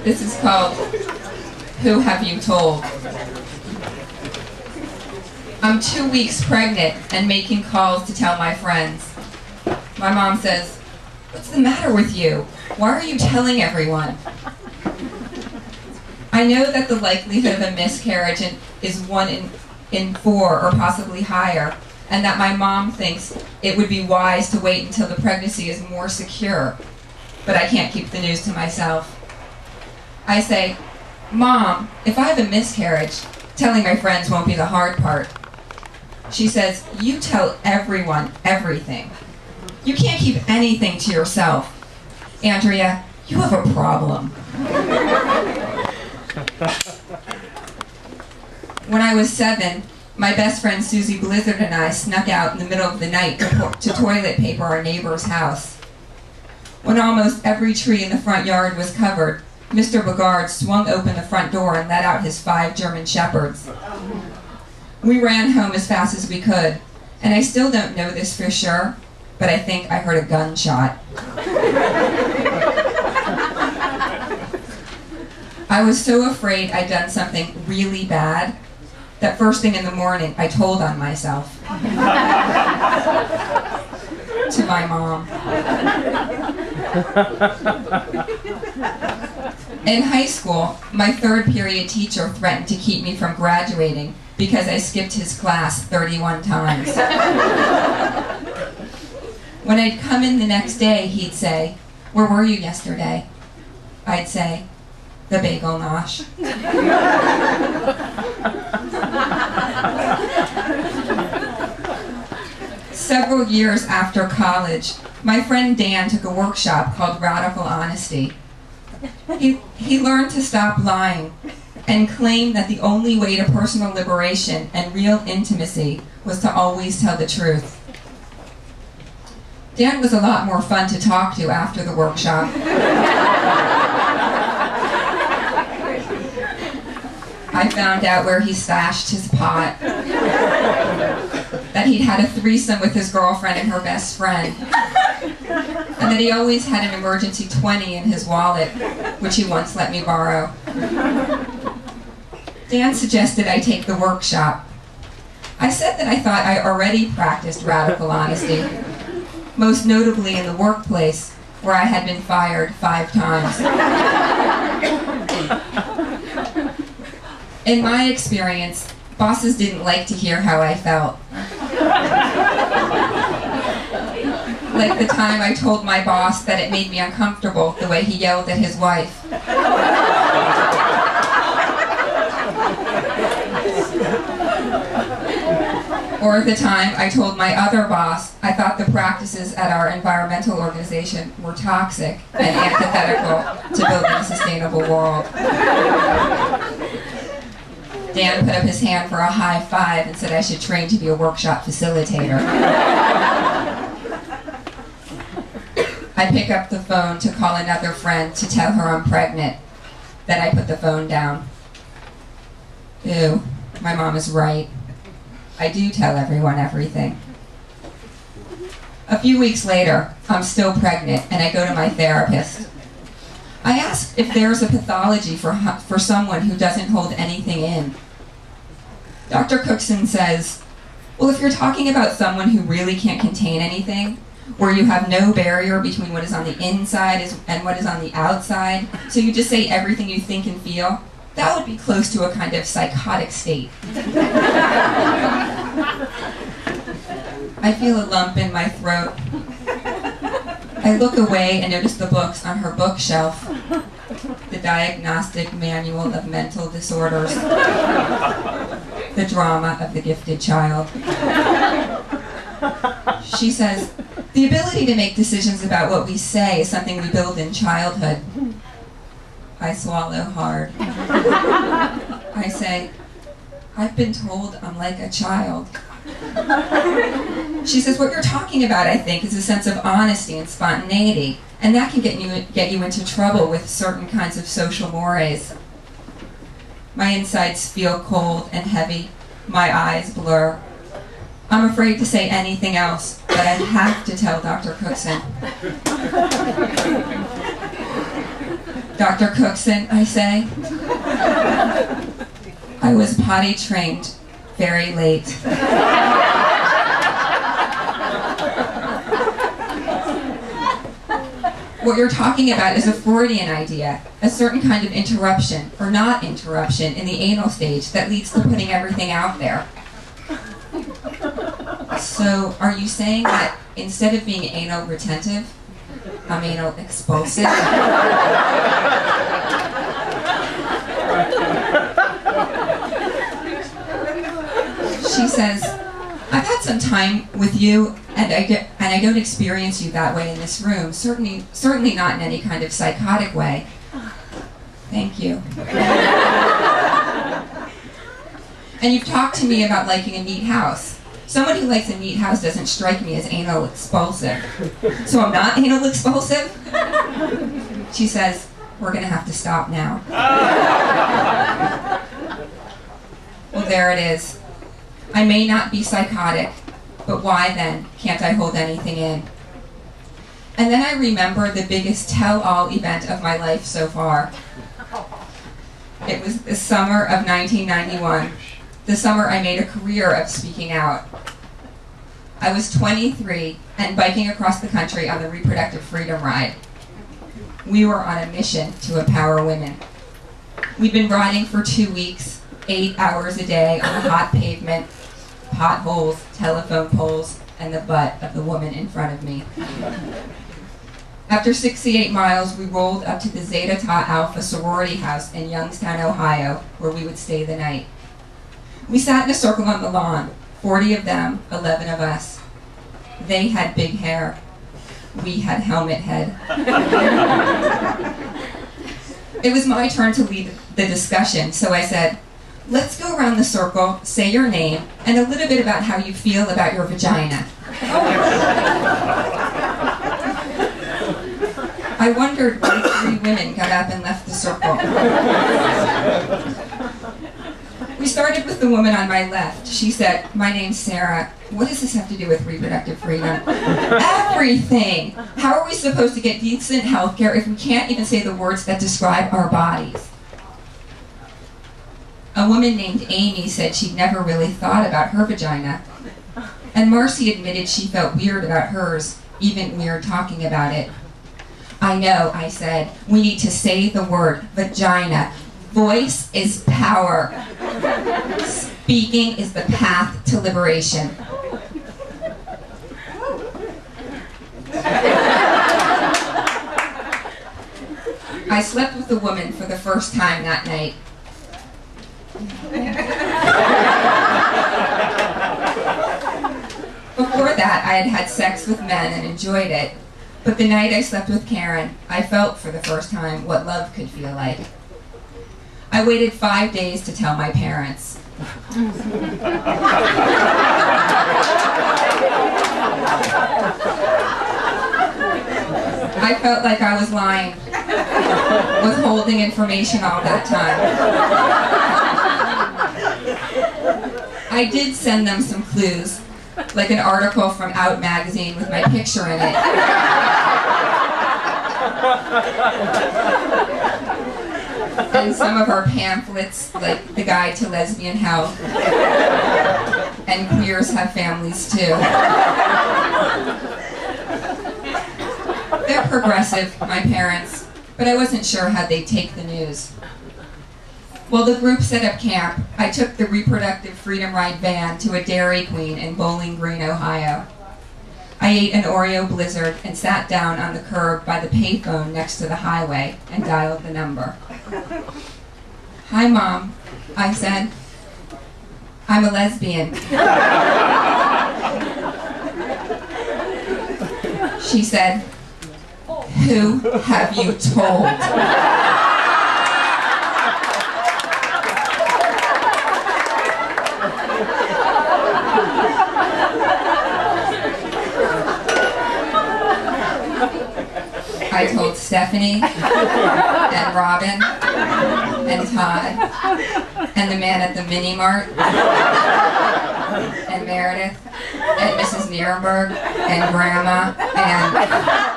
This is called Who Have You Told? I'm 2 weeks pregnant and making calls to tell my friends. My mom says, "What's the matter with you? Why are you telling everyone?" I know that the likelihood of a miscarriage is 1 in 4 or possibly higher, and that my mom thinks it would be wise to wait until the pregnancy is more secure, but I can't keep the news to myself. I say, "Mom, if I have a miscarriage, telling my friends won't be the hard part." She says, "You tell everyone everything. You can't keep anything to yourself. Andrea, you have a problem." When I was 7, my best friend Susie Blizzard and I snuck out in the middle of the night to toilet paper our neighbor's house. When almost every tree in the front yard was covered, Mr. Bogard swung open the front door and let out his 5 German shepherds. We ran home as fast as we could, and I still don't know this for sure, but I think I heard a gunshot. I was so afraid I'd done something really bad that first thing in the morning I told on myself to my mom. In high school, my 3rd period teacher threatened to keep me from graduating because I skipped his class 31 times. When I'd come in the next day, he'd say, "Where were you yesterday?" I'd say, "The bagel nosh." Several years after college, my friend Dan took a workshop called Radical Honesty. He learned to stop lying and claimed that the only way to personal liberation and real intimacy was to always tell the truth. Dan was a lot more fun to talk to after the workshop. I found out where he stashed his pot, that he'd had a threesome with his girlfriend and her best friend, and that he always had an emergency 20 in his wallet, which he once let me borrow. Dan suggested I take the workshop. I said that I thought I already practiced radical honesty, most notably in the workplace, where I had been fired 5 times. In my experience, bosses didn't like to hear how I felt. Like the time I told my boss that it made me uncomfortable the way he yelled at his wife. Or the time I told my other boss I thought the practices at our environmental organization were toxic and antithetical to building a sustainable world. Dan put up his hand for a high five and said I should train to be a workshop facilitator. I pick up the phone to call another friend to tell her I'm pregnant. Then I put the phone down. Ew, my mom is right. I do tell everyone everything. A few weeks later, I'm still pregnant and I go to my therapist. I asked if there's a pathology for someone who doesn't hold anything in. Dr. Cookson says, well, if you're talking about someone who really can't contain anything, where you have no barrier between what is on the inside and what is on the outside, so you just say everything you think and feel, that would be close to a kind of psychotic state. I feel a lump in my throat. I look away and notice the books on her bookshelf. The Diagnostic Manual of Mental Disorders. The Drama of the Gifted Child. She says, the ability to make decisions about what we say is something we build in childhood. I swallow hard. I say, I've been told I'm like a child. She says, what you're talking about, I think, is a sense of honesty and spontaneity, and that can get you into trouble with certain kinds of social mores. My insides feel cold and heavy. My eyes blur. I'm afraid to say anything else, but I have to tell Dr. Cookson. Dr. Cookson, I say. I was potty trained very late. What you're talking about is a Freudian idea, a certain kind of interruption, or not interruption, in the anal stage that leads to putting everything out there. So, are you saying that instead of being anal retentive, I'm anal expulsive? She says, I've had some time with you, and I don't experience you that way in this room. Certainly not in any kind of psychotic way. Thank you. And you've talked to me about liking a neat house. Someone who likes a neat house doesn't strike me as anal expulsive. So I'm not anal expulsive? She says, we're gonna have to stop now. Well, there it is. I may not be psychotic, but why then can't I hold anything in? And then I remember the biggest tell-all event of my life so far. It was the summer of 1991, the summer I made a career of speaking out. I was 23 and biking across the country on the reproductive freedom ride. We were on a mission to empower women. We'd been riding for 2 weeks, 8 hours a day on the hot pavement, potholes, telephone poles, and the butt of the woman in front of me. After 68 miles, we rolled up to the Zeta Tau Alpha sorority house in Youngstown, Ohio, where we would stay the night. We sat in a circle on the lawn, 40 of them, 11 of us. They had big hair. We had helmet head. It was my turn to lead the discussion, so I said, let's go around the circle, say your name, and a little bit about how you feel about your vagina. I wondered why 3 women got up and left the circle. We started with the woman on my left. She said, my name's Sarah. What does this have to do with reproductive freedom? Everything! How are we supposed to get decent health care if we can't even say the words that describe our bodies? A woman named Amy said she'd never really thought about her vagina. And Marcy admitted she felt weird about hers, even weird talking about it. I know, I said, we need to say the word vagina. Voice is power. Speaking is the path to liberation. I slept with the woman for the first time that night. Before that, I had had sex with men and enjoyed it. But the night I slept with Karen, I felt for the first time what love could feel like. I waited 5 days to tell my parents. I felt like I was lying, withholding information all that time. I did send them some clues, like an article from Out magazine with my picture in it. And some of our pamphlets, like The Guide to Lesbian Health, and Queers Have Families Too. They're progressive, my parents, but I wasn't sure how they'd take the news. While the group set up camp, I took the Reproductive Freedom Ride van to a Dairy Queen in Bowling Green, Ohio. I ate an Oreo Blizzard and sat down on the curb by the payphone next to the highway and dialed the number. Hi, Mom, I said. I'm a lesbian. She said, who have you told? I told Stephanie, and Robin, and Todd, and the man at the mini mart, and Meredith, and Mrs. Nierenberg, and Grandma, and